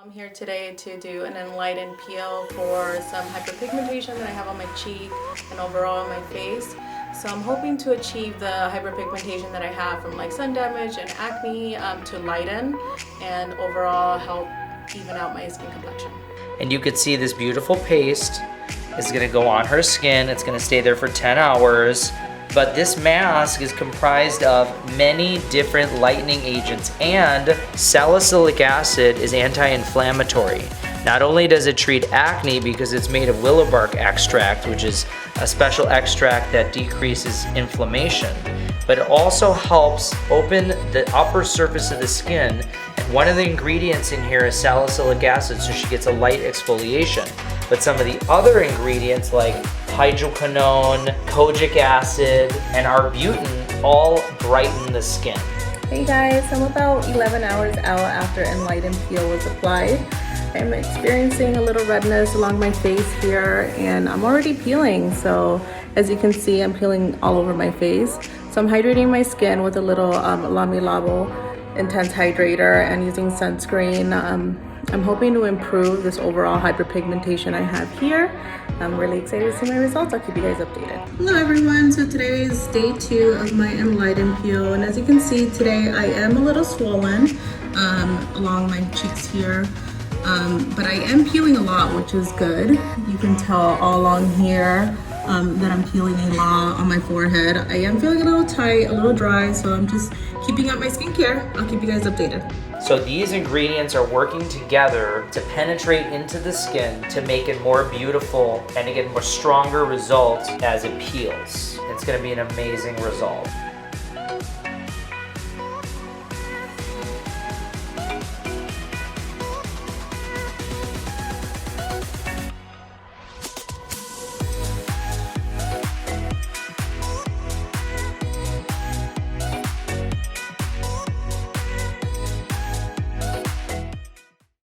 I'm here today to do an Enlighten peel for some hyperpigmentation that I have on my cheek and overall on my face. So I'm hoping to achieve the hyperpigmentation that I have from like sun damage and acne to lighten and overall help even out my skin complexion. And you could see this beautiful paste is gonna go on her skin. It's gonna stay there for 10 hours. But this mask is comprised of many different lightening agents, and salicylic acid is anti-inflammatory. Not only does it treat acne because it's made of willow bark extract, which is a special extract that decreases inflammation, but it also helps open the upper surface of the skin. And one of the ingredients in here is salicylic acid, so she gets a light exfoliation. But some of the other ingredients like hydroquinone, kojic acid, and arbutin all brighten the skin. Hey guys, I'm about 11 hours out after Enlighten peel was applied. I'm experiencing a little redness along my face here, and I'm already peeling. So as you can see, I'm peeling all over my face. So I'm hydrating my skin with a little Lamy Labo Intense Hydrator and using sunscreen. I'm hoping to improve this overall hyperpigmentation I have here. I'm really excited to see my results. I'll keep you guys updated. Hello everyone, so today is day 2 of my Enlighten peel, and as you can see today I am a little swollen along my cheeks here, but I am peeling a lot, which is good. You can tell all along here that I'm peeling a lot on my forehead. I am feeling a little tight, a little dry, so I'm just keeping up my skincare. I'll keep you guys updated. So these ingredients are working together to penetrate into the skin to make it more beautiful and to get more stronger results as it peels. It's gonna be an amazing result.